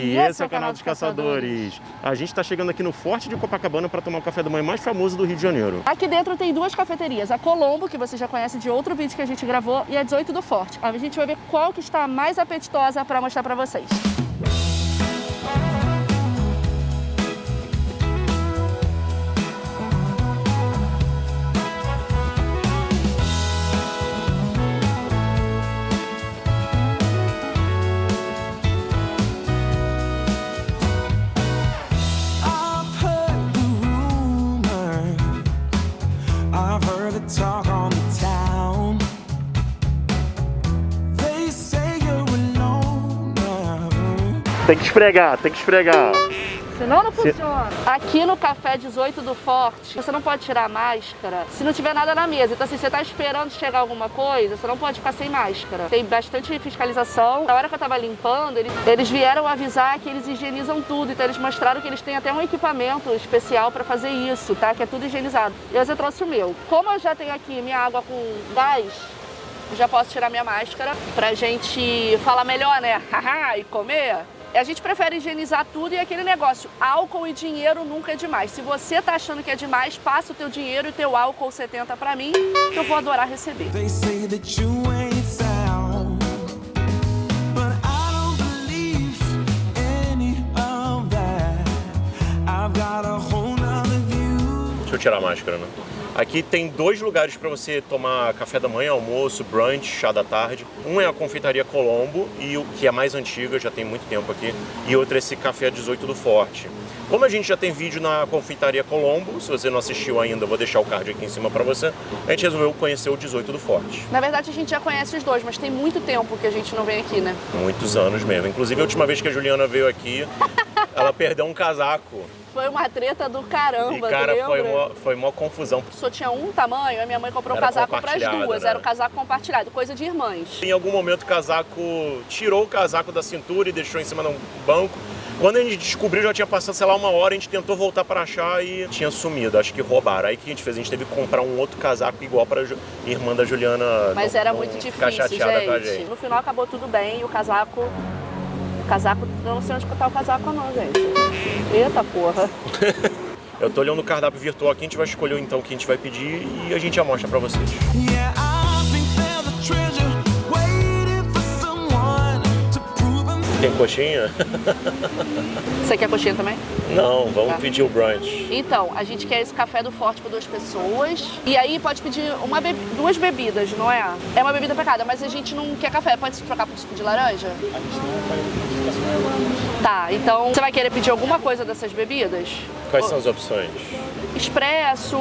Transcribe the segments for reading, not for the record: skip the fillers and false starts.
E esse é o canal dos Caçadores. A gente está chegando aqui no Forte de Copacabana para tomar o café da manhã mais famoso do Rio de Janeiro. Aqui dentro tem duas cafeterias, a Colombo, que você já conhece de outro vídeo que a gente gravou, e a 18 do Forte. A gente vai ver qual que está mais apetitosa para mostrar para vocês. Tem que esfregar, tem que esfregar. Senão não funciona. Aqui no Café 18 do Forte, você não pode tirar a máscara se não tiver nada na mesa. Então, assim, você tá esperando chegar alguma coisa, você não pode ficar sem máscara. Tem bastante fiscalização. Na hora que eu tava limpando, eles vieram avisar que eles higienizam tudo. Então, eles mostraram que eles têm até um equipamento especial para fazer isso, tá? Que é tudo higienizado. Eu trouxe o meu. Como eu já tenho aqui minha água com gás, já posso tirar minha máscara pra gente falar melhor, né? E comer. A gente prefere higienizar tudo e aquele negócio, álcool e dinheiro nunca é demais. Se você tá achando que é demais, passa o teu dinheiro e o teu álcool 70 pra mim, que eu vou adorar receber. Deixa eu tirar a máscara, né? Aqui tem dois lugares para você tomar café da manhã, almoço, brunch, chá da tarde. Um é a Confeitaria Colombo, que é a mais antiga, já tem muito tempo aqui. E outro é esse Café 18 do Forte. Como a gente já tem vídeo na Confeitaria Colombo, se você não assistiu ainda, eu vou deixar o card aqui em cima para você. A gente resolveu conhecer o 18 do Forte. Na verdade, a gente já conhece os dois, mas tem muito tempo que a gente não vem aqui, né? Muitos anos mesmo. Inclusive, a última vez que a Juliana veio aqui, ela perdeu um casaco. Foi uma treta do caramba, e, cara, lembra? foi uma confusão. Só tinha um tamanho, a minha mãe comprou um casaco para as duas, né? Era o casaco compartilhado, coisa de irmãs. Em algum momento o casaco tirou o casaco da cintura e deixou em cima de um banco. Quando a gente descobriu, já tinha passado, sei lá, uma hora, a gente tentou voltar para achar e tinha sumido, acho que roubaram. Aí o que a gente fez? A gente teve que comprar um outro casaco igual para irmã da Juliana. Mas era muito difícil, gente. No final acabou tudo bem e o casaco, eu não sei onde tá o casaco não, gente. Eita porra. Eu tô olhando o cardápio virtual aqui, a gente vai escolher então o que a gente vai pedir e a gente já mostra pra vocês. Tem coxinha? Você quer coxinha também? Não, vamos pedir o brunch. Então, a gente quer esse café do Forte para 2 pessoas. E aí pode pedir duas bebidas, não é? É uma bebida pra cada, mas a gente não quer café. Pode se trocar por suco de laranja? A gente não faz modificação. Tá, então você vai querer pedir alguma coisa dessas bebidas? Quais são as opções? Expresso,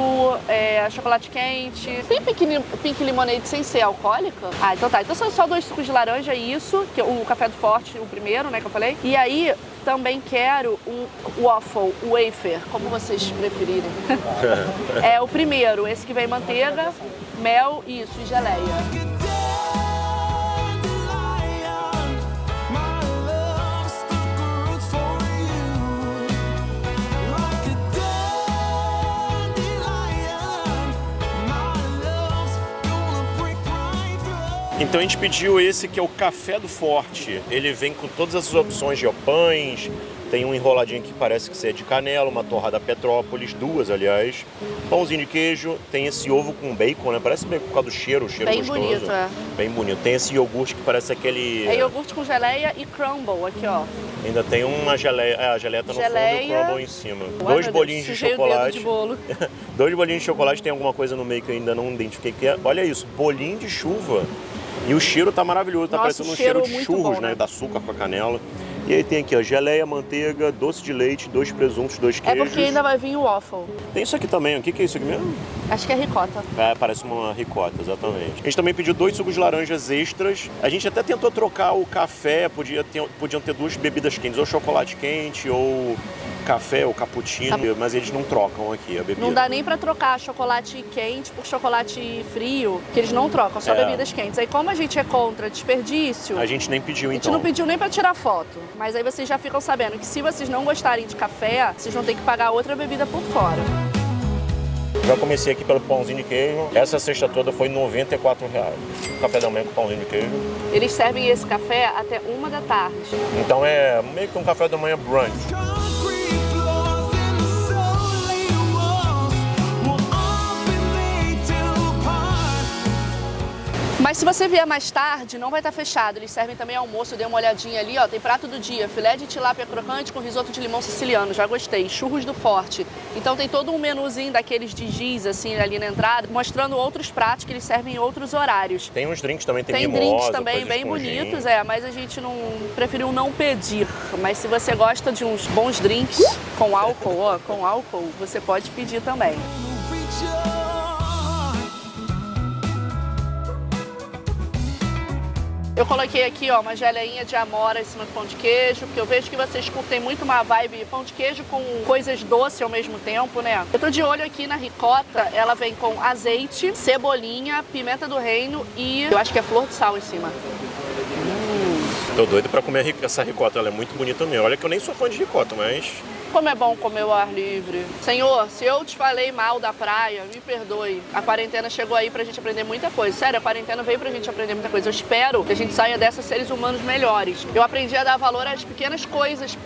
chocolate quente. Tem pink lemonade sem ser alcoólica? Ah, então tá. Então são só 2 sucos de laranja, isso, que é o café do Forte, o primeiro, né, que eu falei. E aí também quero um wafer, como vocês preferirem. É o primeiro, esse que vem manteiga, mel, isso, e geleia. Então a gente pediu esse que é o Café do Forte. Ele vem com todas as opções de pães, tem um enroladinho que parece que é de canela, uma torrada Petrópolis, 2 aliás, pãozinho de queijo, tem esse ovo com bacon, né? Parece bacon por causa do cheiro, o cheiro bem gostoso. Bonito, é. Bem bonito. Tem esse iogurte que parece aquele... É iogurte com geleia e crumble, aqui ó. Ainda tem uma geleia, a geleia tá no fundo e o crumble em cima. Ué, 2 bolinhos de chocolate. De bolo. 2 bolinhos de chocolate, tem alguma coisa no meio que eu ainda não identifiquei que é. Olha isso, bolinho de chuva. E o cheiro tá maravilhoso, tá parecendo um cheiro de churros, bom, né? Da açúcar com a canela. E aí tem aqui, ó, geleia, manteiga, doce de leite, 2 presuntos, 2 queijos. É porque ainda vai vir o waffle. Tem isso aqui também, o que é isso aqui mesmo? Acho que é ricota. É, parece uma ricota, exatamente. A gente também pediu 2 sucos de laranjas extras. A gente até tentou trocar o café, podiam ter 2 bebidas quentes, ou chocolate quente, ou café ou cappuccino, mas eles não trocam aqui a bebida. Não dá nem pra trocar chocolate quente por chocolate frio, que eles não trocam, só bebidas quentes. Aí como a gente é contra desperdício... A gente nem pediu, então. A gente não pediu nem pra tirar foto. Mas aí vocês já ficam sabendo que se vocês não gostarem de café, vocês vão ter que pagar outra bebida por fora. Já comecei aqui pelo pãozinho de queijo. Essa cesta toda foi R$ 94. café da manhã com pãozinho de queijo. Eles servem esse café até 1 da tarde. Então é meio que um café da manhã brunch. Mas se você vier mais tarde, não vai estar fechado. Eles servem também almoço, eu dei uma olhadinha ali, ó. Tem prato do dia, filé de tilápia crocante com risoto de limão siciliano, já gostei. Churros do Forte. Então tem todo um menuzinho daqueles de giz, assim, ali na entrada, mostrando outros pratos que eles servem em outros horários. Tem uns drinks também, tem drinks mimosa, também bem com gin. bonitos, mas a gente não preferiu não pedir. Mas se você gosta de uns bons drinks com álcool, você pode pedir também. Eu coloquei aqui, ó, uma geleinha de amora em cima do pão de queijo, porque eu vejo que vocês curtem muito uma vibe pão de queijo com coisas doces ao mesmo tempo, né? Eu tô de olho aqui na ricota, ela vem com azeite, cebolinha, pimenta do reino e eu acho que é flor de sal em cima. Tô doido pra comer essa ricota, ela é muito bonita mesmo. Olha que eu nem sou fã de ricota, mas... Como é bom comer ao ar livre. Senhor, se eu te falei mal da praia, me perdoe. A quarentena chegou aí pra gente aprender muita coisa. Sério, a quarentena veio pra gente aprender muita coisa. Eu espero que a gente saia dessa seres humanos melhores. Eu aprendi a dar valor às pequenas coisas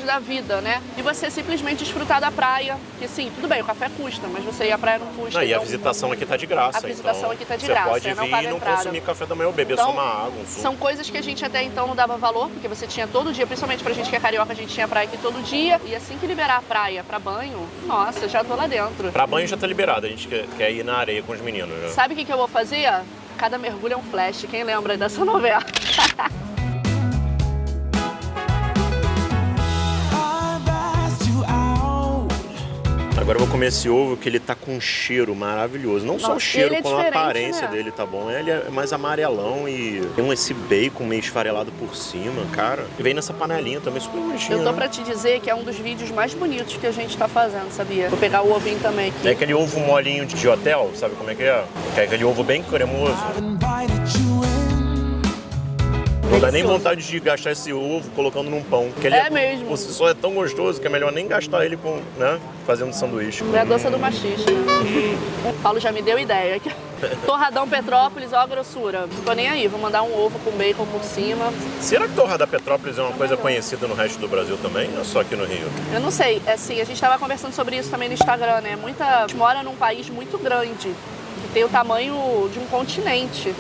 da vida, né? E você simplesmente desfrutar da praia. Que sim, tudo bem, o café custa, mas você ir à praia não custa. E a visitação aqui tá de graça. A visitação aqui tá de graça. graça. Você pode vir paga e não entrada. consumir café da manhã ou beber Então, só uma água, um suco. São coisas que a gente até então não dava valor, porque você tinha todo dia, principalmente pra gente que é carioca, a gente tinha praia aqui todo dia. E assim que liberar a praia pra banho, nossa, já tô lá dentro. Pra banho já tá liberado, a gente quer ir na areia com os meninos. Já. Sabe o que eu vou fazer? Cada mergulho é um flash. Quem lembra dessa novela? Agora eu vou comer esse ovo que ele tá com um cheiro maravilhoso. Não só o cheiro, como a aparência dele tá bom. Ele é mais amarelão e tem esse bacon meio esfarelado por cima, cara. E vem nessa panelinha também, super bonitinho. Eu tô pra te dizer que é um dos vídeos mais bonitos que a gente tá fazendo, sabia? Vou pegar o ovinho também aqui. É aquele ovo molinho de hotel, sabe como é? Que é aquele ovo bem cremoso. Não dá nem vontade de gastar esse ovo colocando num pão. Porque ele mesmo. Por si só é tão gostoso que é melhor nem gastar ele com, né, fazendo sanduíche. É a doça do machista. O Paulo já me deu ideia. Torradão Petrópolis, ó a grossura. Não tô nem aí, vou mandar um ovo com bacon por cima. Será que torrada Petrópolis é uma coisa conhecida no resto do Brasil também, ou só aqui no Rio? Eu não sei, assim, a gente tava conversando sobre isso também no Instagram, né? A gente mora num país muito grande, que tem o tamanho de um continente.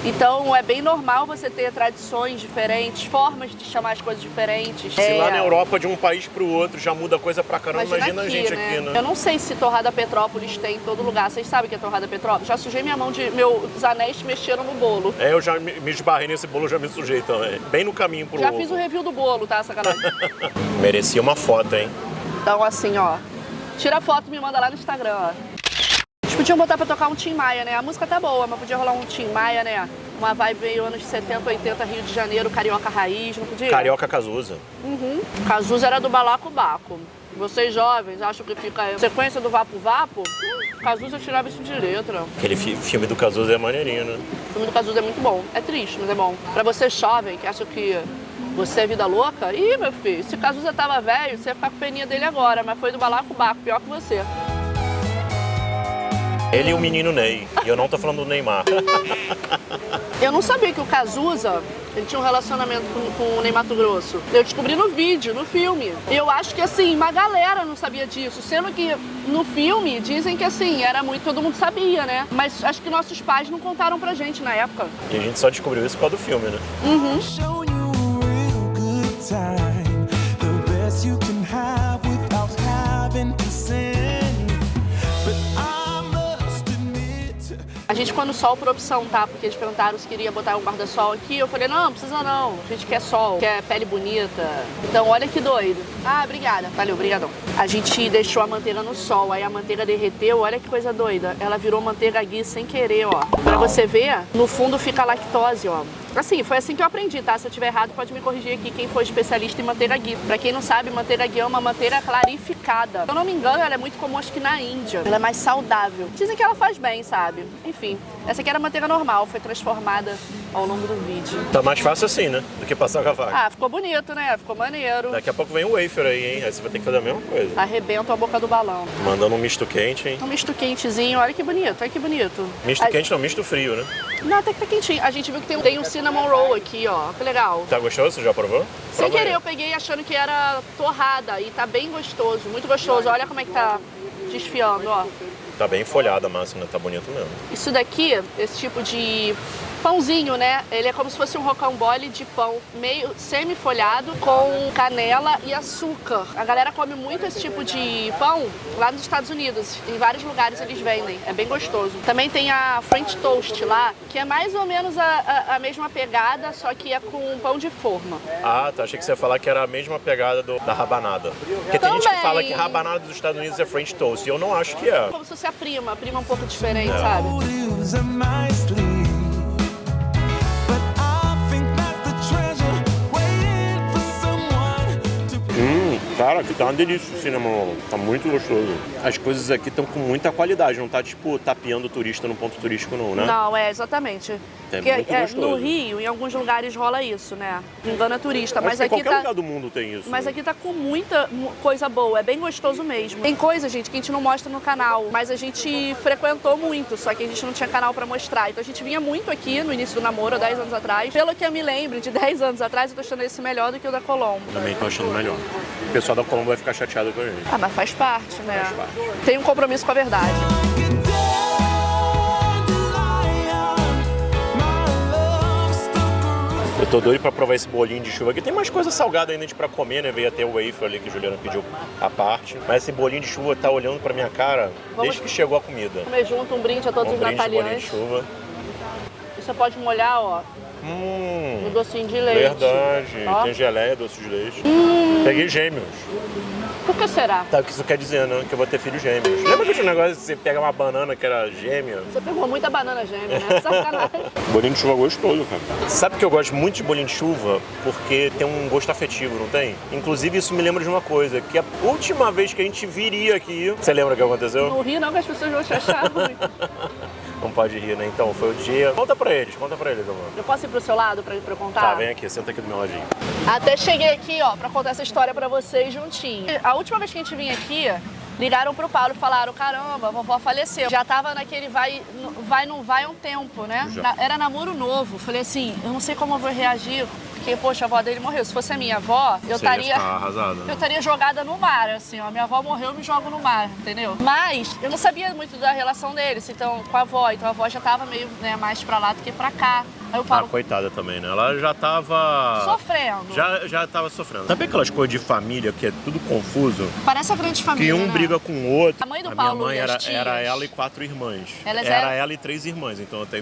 Então é bem normal você ter tradições diferentes, formas de chamar as coisas diferentes. Se lá na Europa de um país pro outro já muda coisa pra caramba, imagina aqui, a gente aqui, né? Eu não sei se torrada Petrópolis tem em todo lugar. Vocês sabem o que é torrada Petrópolis? Já sujei minha mão meus anéis mexeram no bolo. Eu já me esbarrei nesse bolo, já me sujei também. Bem no caminho pro ovo. Já fiz o review do bolo, tá? Sacanagem. Merecia uma foto, hein? Então assim, ó. Tira a foto e me manda lá no Instagram, ó. Eles podiam botar pra tocar um Tim Maia, né? A música tá boa, mas podia rolar um Tim Maia, né? Uma vibe meio anos 70, 80, Rio de Janeiro, carioca raiz, não podia? Carioca Cazuza. Cazuza era do Balacobaco. Vocês jovens acham que fica a sequência do Vapo Vapo? Cazuza tirava isso de letra. Aquele filme do Cazuza é maneirinho, né? O filme do Cazuza é muito bom. É triste, mas é bom. Pra você jovem que acha que você é vida louca, ih, meu filho, se o Cazuza tava velho, você ia ficar com peninha dele agora, mas foi do Balacobaco, pior que você. Ele e o menino Ney. E eu não tô falando do Neymar. Eu não sabia que o Cazuza, ele tinha um relacionamento com o Ney Matogrosso. Eu descobri no vídeo, no filme. E eu acho que, assim, uma galera não sabia disso. Sendo que no filme dizem que, assim, era muito, todo mundo sabia, né? Mas acho que nossos pais não contaram pra gente na época. E a gente só descobriu isso por causa do filme, né? A gente ficou no sol por opção, tá? Porque eles perguntaram se queria botar um guarda-sol aqui. Eu falei, não, precisa não. A gente quer sol, quer pele bonita. Então, olha que doido. Ah, obrigada. Valeu, brigadão. A gente deixou a manteiga no sol, aí a manteiga derreteu. Olha que coisa doida. Ela virou manteiga ghee sem querer, ó. Pra você ver, no fundo fica a lactose, ó. Assim, foi assim que eu aprendi, tá? Se eu tiver errado, pode me corrigir aqui quem for especialista em manteiga ghee. Pra quem não sabe, manteiga ghee é uma manteiga clarificada. Se eu não me engano, ela é muito comum, acho que na Índia. Ela é mais saudável. Dizem que ela faz bem, sabe? Enfim, essa aqui era manteiga normal, foi transformada ao longo do vídeo. Tá mais fácil assim, né? Do que passar com a faca. Ah, ficou bonito, né? Ficou maneiro. Daqui a pouco vem o wafer aí, hein? Aí você vai ter que fazer a mesma coisa. Arrebenta a boca do balão. Mandando um misto quente, hein? Um misto quentezinho, olha que bonito, olha que bonito. Misto quente não, misto frio, né? Não, até que tá quentinho. A gente viu que tem um cinnamon roll aqui, ó. Que legal. Tá gostoso? Você já provou? Sem Prova aí. querer, eu peguei achando que era torrada e tá bem gostoso, muito gostoso. Olha como é que tá desfiando, ó. Tá bem folhada a massa, né? Tá bonito mesmo. Isso daqui, esse tipo de pãozinho, né? Ele é como se fosse um rocambole de pão meio semi-folhado com canela e açúcar. A galera come muito esse tipo de pão lá nos Estados Unidos. Em vários lugares eles vendem. É bem gostoso. Também tem a French Toast lá, que é mais ou menos a mesma pegada, só que é com pão de forma. Ah, tá. Achei que você ia falar que era a mesma pegada da rabanada. Porque tem gente que fala que rabanada dos Estados Unidos é French Toast. E eu não acho que é. Como se fosse a prima é um pouco diferente, sabe? Cara, aqui tá uma delícia o cinnamon. Tá muito gostoso. As coisas aqui estão com muita qualidade, não tá tipo tapeando o turista no ponto turístico não, né? Não, exatamente. É Porque, muito gostoso. no Rio, em alguns lugares rola isso, né? Engana turista, mas que em aqui qualquer tá... lugar do mundo tem isso. Mas né? aqui tá com muita coisa boa, é bem gostoso mesmo. Tem coisa, gente, que a gente não mostra no canal, mas a gente frequentou muito, só que a gente não tinha canal pra mostrar. Então a gente vinha muito aqui no início do namoro, há 10 anos atrás. Pelo que eu me lembro, de 10 anos atrás, eu tô achando esse melhor do que o da Colombo. Também tô achando melhor. O pessoal da Colombo vai ficar chateado com a gente. Ah, mas faz parte, né? Faz parte. Tem um compromisso com a verdade. Eu tô doido pra provar esse bolinho de chuva aqui. Tem mais coisa salgada ainda pra comer, né? Veio até o wafer ali que a Juliana pediu a parte. Mas esse bolinho de chuva tá olhando pra minha cara desde que chegou a comida. Comer junto, um brinde a todos os Bolinho de natalianos. chuva. E você pode molhar, ó, no docinho de leite. Verdade. Ó. Tem geleia, doce de leite. Peguei gêmeos. Por que será? Sabe o que isso quer dizer, né? Que eu vou ter filhos gêmeos. Lembra que tinha um negócio de você pegar uma banana que era gêmea? Você pegou muita banana gêmea, né? Sacanagem. Bolinho de chuva gostoso, cara. Sabe que eu gosto muito de bolinho de chuva? Porque tem um gosto afetivo, não tem? Inclusive, isso me lembra de uma coisa, que a última vez que a gente viria aqui... Você lembra o que aconteceu? No Rio não, que as pessoas vão te achar ruim. Não pode rir, né? Então, foi o dia... Conta pra eles, amor. Eu posso ir pro seu lado pra eu contar? Tá, vem aqui, senta aqui do meu ladinho. Até cheguei aqui, ó, pra contar essa história pra vocês juntinho. A última vez que a gente vinha aqui, ligaram pro Paulo e falaram, caramba, a vovó faleceu. Já tava naquele não vai há um tempo, né? Era namoro novo. Falei assim, eu não sei como eu vou reagir, porque, poxa, a avó dele morreu. Se fosse a minha avó, eu estaria arrasada, né? eu estaria jogada no mar, assim, ó. Minha avó morreu, eu me jogo no mar, entendeu? Mas eu não sabia muito da relação deles, então, com a avó. Então a avó já tava meio, né, mais pra lá do que pra cá. Aí o Paulo... coitada também, né? Ela já tava... Sofrendo. Já tava sofrendo. Sabe aquelas coisas de família que é tudo confuso? Parece a grande família, Que um né? briga com o outro. A mãe do minha Paulo mãe e as era tias? ela e 4 irmãs. Elas era eram? ela e 3 irmãs. Então eu tenho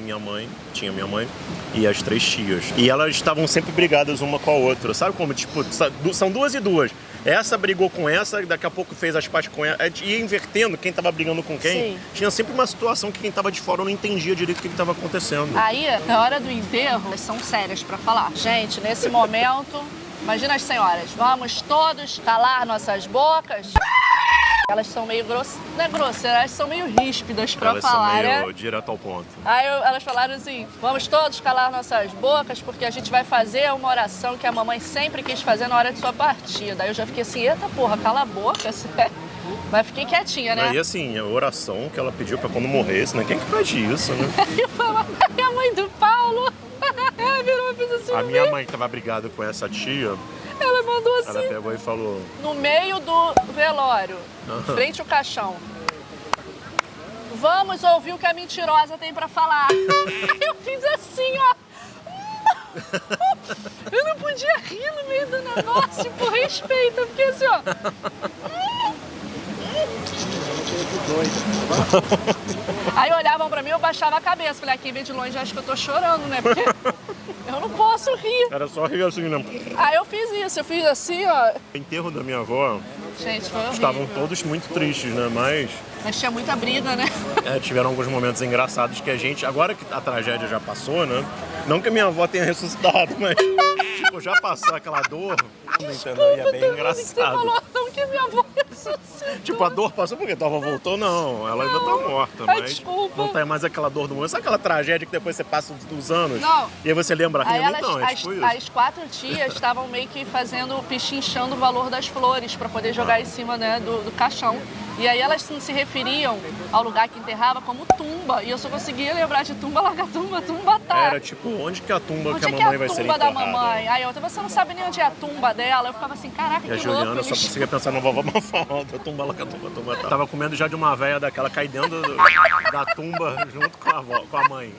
tinha minha mãe e as 3 tias. E elas estavam sempre brigadas uma com a outra. Sabe como? Tipo, são 2 e 2. Essa brigou com essa, daqui a pouco fez as pazes com ela. Ia invertendo quem tava brigando com quem. Sim. Tinha sempre uma situação que quem tava de fora não entendia direito o que tava acontecendo. Aí, na hora do enterro, elas são sérias pra falar. Gente, nesse momento, imagina as senhoras, vamos todos calar nossas bocas. Elas são meio grosseiras, não é grosseira, elas são meio ríspidas pra Elas falar, são meio né? direto ao ponto. Aí elas falaram assim, vamos todos calar nossas bocas porque a gente vai fazer uma oração que a mamãe sempre quis fazer na hora de sua partida. Aí eu já fiquei assim, eita porra, cala a boca, sério. Mas fiquei quietinha, né? E assim, a oração que ela pediu pra quando morresse, né? Quem que pede isso, né? E a mãe do Paulo, virou e fez assim. A minha mãe que tava brigada com essa tia, Ela mandou assim, ela pegou e falou... no meio do velório, frente ao caixão. Vamos ouvir o que a mentirosa tem pra falar. Aí eu fiz assim, ó. Eu não podia rir no meio do negócio, por respeito. Eu fiquei assim, ó. Aí olhavam pra mim, eu baixava a cabeça. Falei, quem vê de longe acho que eu tô chorando, né? Porque eu não posso rir. Era só rir assim, né? Aí eu fiz isso, eu fiz assim, ó. O enterro da minha avó, Gente, foi horrível. estavam todos muito tristes, né? Mas tinha muita briga, né? Tiveram alguns momentos engraçados que a gente... Agora que a tragédia já passou, né? Não que a minha avó tenha ressuscitado, mas... tipo, já passou aquela dor. Entendeu? E é bem Você engraçado. falou, não que minha avó ressuscitou. Tipo, a dor passou porque tua avó voltou, não. Ela ainda tá morta, Ai, mas desculpa. não tá mais aquela dor do mundo. Sabe aquela tragédia que depois você passa dos anos? Não. E aí você lembra Aí rindo? elas, Não, é tipo isso. as 4 tias estavam meio que fazendo, pichinchando o valor das flores pra poder jogar em cima, né, do caixão. E aí elas se referiam ao lugar que enterrava como tumba. E eu só conseguia lembrar de tumba, lagatumba, tumba, tá. Era tipo, onde que é a tumba Onde que a é mamãe vai a ser tumba da enterrada? mamãe? Aí outra, você não sabe nem onde é a tumba dela. Eu ficava assim, caraca, E a que louco. Juliana só conseguia pensar na vovó Mafalda, tumba, lagatumba, tá. Tava com medo já de uma véia daquela cair dentro da tumba junto com a avó, com a mãe.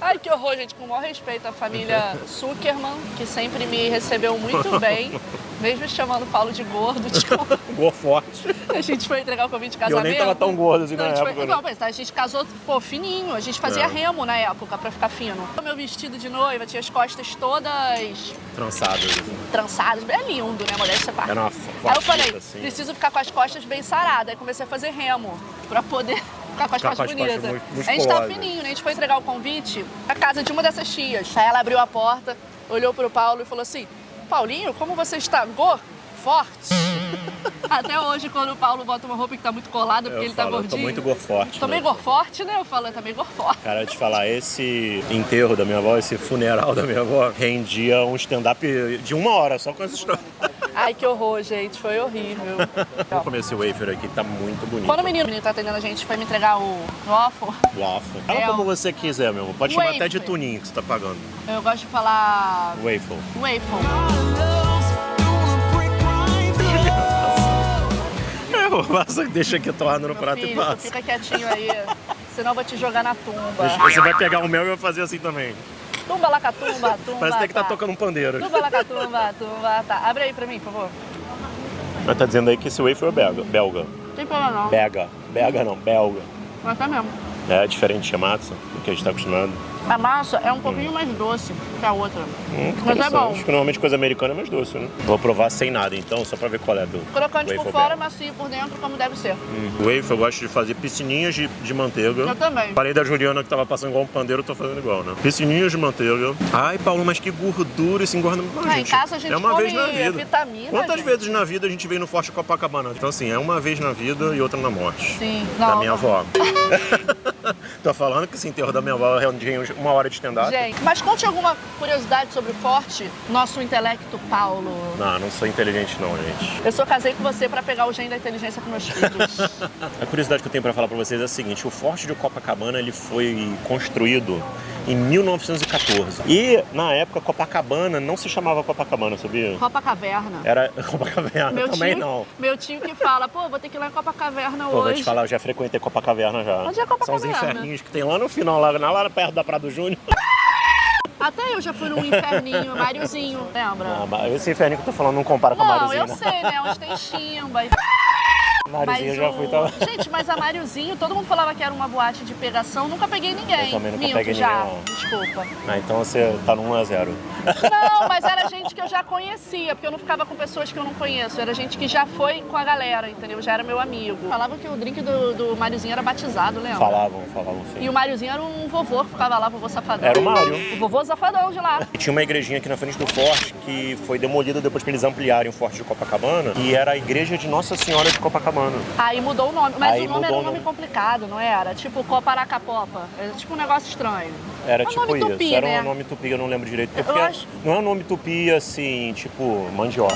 Ai, que horror, gente. Com o maior respeito à família Zuckerman, que sempre me recebeu muito bem. Mesmo chamando o Paulo de gordo. Desculpa. Gor forte. A gente foi entregar o convite de E casamento. eu nem tava tão gordo assim Não, na a gente época. foi- né? Não, mas a gente casou, pô, fininho. A gente fazia É. remo na época, pra ficar fino. O meu vestido de noiva tinha as costas todas Trançado. Assim. trançadas. É lindo, né, modéstia à parte. Era uma Aí eu falei, fita, assim. preciso ficar com as costas bem saradas. Aí comecei a fazer remo, pra poder ficar com as Ficar costas com as bonitas. costas A gente tava musculosas. fininho, né? A gente foi entregar o convite na casa de uma dessas tias. Aí ela abriu a porta, olhou pro Paulo e falou assim, Paulinho, como você está? Forte. Até hoje, quando o Paulo bota uma roupa que tá muito colada, porque Eu ele tá falo, eu gordinho. tô muito gor forte. Tô meio né? gorforte, né? Eu falo, eu tô meio gorforte. Cara, te falar, esse enterro da minha avó, esse funeral da minha avó, rendia um stand-up de 1 hora, só com as histórias. Ai, que horror, gente. Foi horrível. Vou comer esse wafer aqui, tá muito bonito. Quando o menino tá atendendo a gente, foi me entregar o waffle, Waffle. Fala É como o- você quiser, meu amor. Pode chamar até de Wafer. tuninho que você tá pagando. eu gosto de falar Waffle. waffle. Passa, deixa aqui torrando no prato e Filho, tu passa. fica quietinho aí, senão eu vou te jogar na tumba. Você vai pegar o mel e vai fazer assim também. Tumba, lacatumba, tumba, Parece até que tá tá. tocando um pandeiro. Tumba, lacatumba, tumba, tá. Abre aí pra mim, por favor. Mas tá dizendo aí que esse wafer é belga. Não tem problema não. Belga não, belga. Mas tá mesmo. É diferente de massa do que a gente tá acostumado. A massa é um pouquinho mais doce que a outra. Que Mas é bom. interessante. Acho que normalmente coisa americana é mais doce, né? Vou provar sem nada então, só pra ver qual é do Crocante por wafer fora, belga. macio por dentro, como deve ser. O wafer eu gosto de fazer piscininhas de manteiga. Eu também. Falei da Juliana que tava passando igual um pandeiro, eu tô fazendo igual, né? Piscininhas de manteiga. Ai, Paulo, mas que gordura, isso engorda muito. Em casa a gente é uma come vez na vida. vitamina, Quantas gente? vezes na vida a gente vem no Forte Copacabana? Então, assim, é uma vez na vida e outra na morte. Sim. Da Não, minha não. avó. Tô falando que esse enterro da minha avó rendia 1 hora de stand-up. Gente, mas conte alguma curiosidade sobre o Forte, nosso intelecto Paulo. Não sou inteligente não, gente. Eu só casei com você pra pegar o gene da inteligência com meus filhos. A curiosidade que eu tenho pra falar pra vocês é a seguinte: o Forte de Copacabana ele foi construído em 1914. E, na época, Copacabana não se chamava Copacabana, sabia? Copa Caverna. Era Copacabana, também não. Meu tio que fala, pô, vou ter que ir lá em Copacaverna Pô, vou hoje. te falar, eu já frequentei Copacaverna já. Onde é Copacabana? São os inferninhos que tem lá no final, lá perto da Prado Júnior. Até eu já fui num inferninho, Máriozinho, lembra? Ah, mas esse inferninho que eu tô falando não compara com a Não, Mariozinho, eu né? sei, né? Onde tem chimba. Mariozinho eu Mas já fui, tá? Gente, mas a Máriozinho, todo mundo falava que era uma boate de pegação, nunca peguei ninguém. Eu também nunca Minto, peguei já. ninguém, não. Desculpa. Ah, então você tá no 1-0. Não, mas era gente que eu já conhecia, porque eu não ficava com pessoas que eu não conheço. Era gente que já foi com a galera, entendeu? Já era meu amigo. Falavam que o drink do Máriozinho era batizado, lembra? Falavam sim. E o Máriozinho era um vovô que ficava lá, vovô safadão. Era o Mário. O vovô safadão de lá. E tinha uma igrejinha aqui na frente do Forte que foi demolida depois que eles ampliarem o Forte de Copacabana. E era a igreja de Nossa Senhora de Copacabana. Aí mudou o nome, mas Aí o nome era mudou um o nome nome. complicado, não era? Tipo Coparacapopa. Era tipo um negócio estranho. Era É um tipo nome isso. tupi, Era né? um nome tupi, eu não lembro direito. Eu Porque acho- não é um nome tupi assim, tipo mandioca.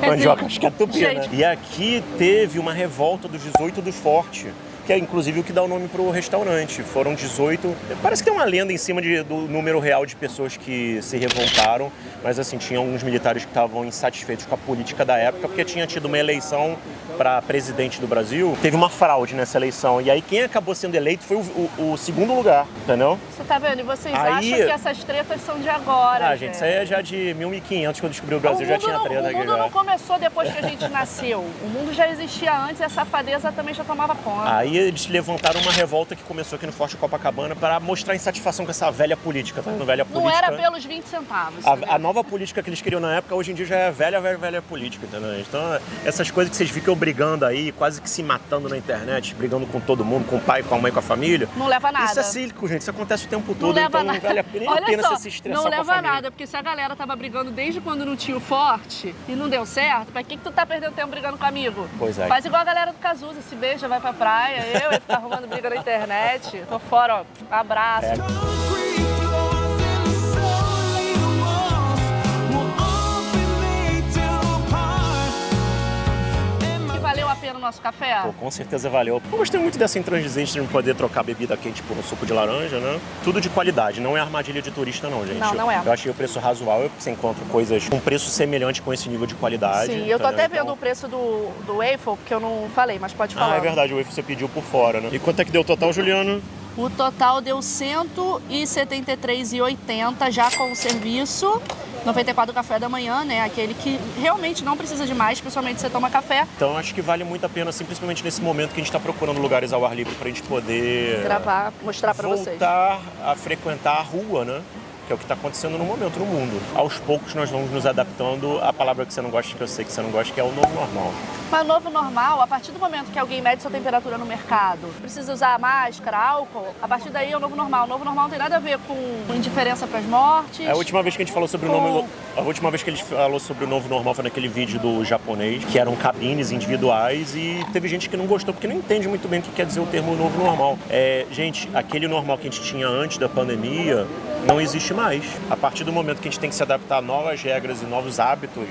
Mandioca, acho que é tupi, né? Gente. E aqui teve uma revolta dos 18 do Forte, que é inclusive o que dá o nome pro restaurante. Foram 18. Parece que tem uma lenda em cima do número real de pessoas que se revoltaram, mas assim, tinha alguns militares que estavam insatisfeitos com a política da época, porque tinha tido uma eleição para presidente do Brasil. Teve uma fraude nessa eleição. E aí quem acabou sendo eleito foi o segundo lugar, entendeu? Você tá vendo? E vocês Aí- acham que essas tretas são de agora, Ah, gente, isso aí é já de 1500, quando eu descobri o Brasil, já tinha treta O aqui mundo já. não começou depois que a gente nasceu. O mundo já existia antes e a safadeza também já tomava conta. Aí aí eles levantaram uma revolta que começou aqui no Forte Copacabana para mostrar insatisfação com essa velha política, tá vendo? Velha Não política. era pelos 20 centavos. A nova política que eles queriam na época, hoje em dia já é velha política, entendeu? Então, essas coisas que vocês ficam brigando aí, quase que se matando na internet, brigando com todo mundo, com o pai, com a mãe, com a família. Não leva nada. Isso é cíclico, gente. Isso acontece o tempo todo. Não leva então nada. não vale a pena, nem Olha a pena só, você se estressar não com a leva família. nada, porque se a galera tava brigando desde quando não tinha o Forte e não deu certo, pra que tu tá perdendo tempo brigando com amigo? Pois é. Faz igual a galera do Cazuza, se beija, vai pra praia, eu ia ficar arrumando briga na internet. Tô fora, ó. Abraço. E valeu a pena o nosso café? Pô, com certeza valeu. Eu gostei muito dessa intransigência de não poder trocar bebida quente por um suco de laranja, né? Tudo de qualidade, não é armadilha de turista não, gente. Não é. Eu achei o preço razoável, porque você encontra coisas com preço semelhante com esse nível de qualidade. Sim, eu tô até entendeu? vendo o preço do waffle, que eu não falei, mas pode falar. Ah, é verdade, o waffle você pediu por fora, né? E quanto é que deu o total, Juliano? O total deu R$ 173,80 já com o serviço. 94 café da manhã, né? Aquele que realmente não precisa de mais, principalmente se você toma café. Então acho que vale muito a pena, assim, principalmente nesse momento que a gente está procurando lugares ao ar livre pra gente poder Gravar, mostrar pra vocês. voltar a frequentar a rua, né? Que é o que está acontecendo no momento no mundo. Aos poucos nós vamos nos adaptando à palavra que você não gosta, que eu sei que você não gosta, que é o novo normal. Mas novo normal, a partir do momento que alguém mede sua temperatura no mercado, precisa usar máscara, álcool, a partir daí é o novo normal. O novo normal não tem nada a ver com indiferença para as mortes. A última vez que a gente falou sobre a última vez que ele falou sobre o novo normal foi naquele vídeo do japonês, que eram cabines individuais, e teve gente que não gostou porque não entende muito bem o que quer dizer o termo novo normal. Gente, aquele normal que a gente tinha antes da pandemia não existe mais. A partir do momento que a gente tem que se adaptar a novas regras e novos hábitos,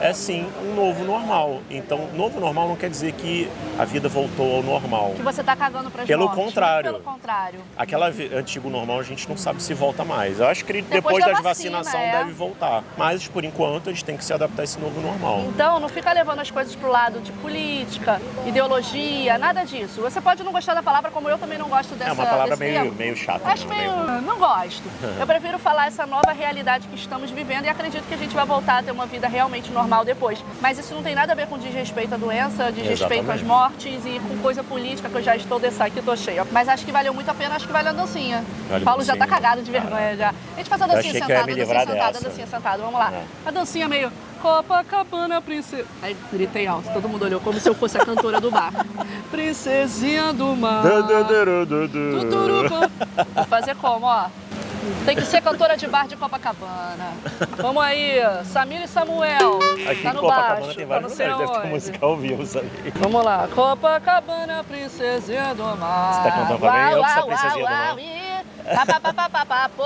é sim um novo normal. Então, novo normal não quer dizer que a vida voltou ao normal. Que você tá cagando pras Pelo mortes. contrário. Pelo contrário. Aquela antigo normal a gente não sabe se volta mais. Eu acho que Depois depois da da vacina, vacinação deve voltar. Mas, por enquanto, a gente tem que se adaptar a esse novo normal. Então, não fica levando as coisas pro lado de política, ideologia, nada disso. Você pode não gostar da palavra, como eu também não gosto dessa. É uma palavra desse termo. meio chata. Acho meio. Não gosto. Eu prefiro falar essa nova realidade que estamos vivendo e acredito que a gente vai voltar a ter uma vida realmente normal depois. Mas isso não tem nada a ver com desrespeito à doença, desrespeito às mortes e com coisa política, que eu já estou dessa aqui, tô cheia. Mas acho que valeu muito a pena, acho que vale a dancinha. Vale Paulo já tá dancinha. cagado de vergonha já. A gente faz a dancinha achei que eu ia sentada, me a dancinha livrar sentada, a dessa. dancinha sentada. Vamos lá. É. A dancinha meio Copacabana, princesa. Aí gritei alto, todo mundo olhou como se eu fosse a cantora do bar. Princesinha do mar. Tuturuba. Vou fazer como, ó? Tem que ser cantora de bar de Copacabana. Vamos aí, Samira e Samuel. Aqui Tá em no Copacabana baixo, tem tá não vários sei lugares, deve ter onde. música ao vivo, sabe? Vamos lá, Copacabana, princesinha do mar. Você tá cantando pra mim? Eu que sou a princesinha do mar. Pô!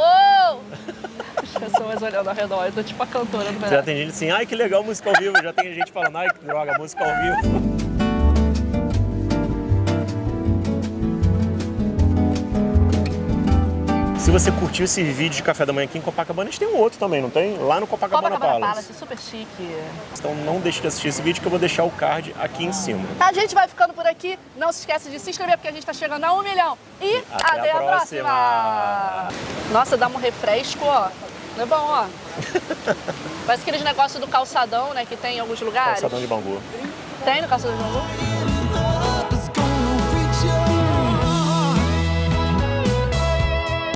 As pessoas olhando ao redor, eu tô tipo a cantora do Já verão. tem gente assim, ai que legal música ao vivo. Já tem gente falando, ai que droga, música ao vivo. Se você curtiu esse vídeo de café da manhã aqui em Copacabana, a gente tem um outro também, não tem? Lá no Copacabana Palace. Super chique. Então não deixe de assistir esse vídeo que eu vou deixar o card aqui em cima. A gente vai ficando por aqui. Não se esquece de se inscrever porque a gente tá chegando a 1 milhão. E até a próxima! Nossa, dá um refresco, ó. Não é bom, ó. Parece aqueles negócios do calçadão, né, que tem em alguns lugares. Calçadão de Bangu. Tem no calçadão de Bangu?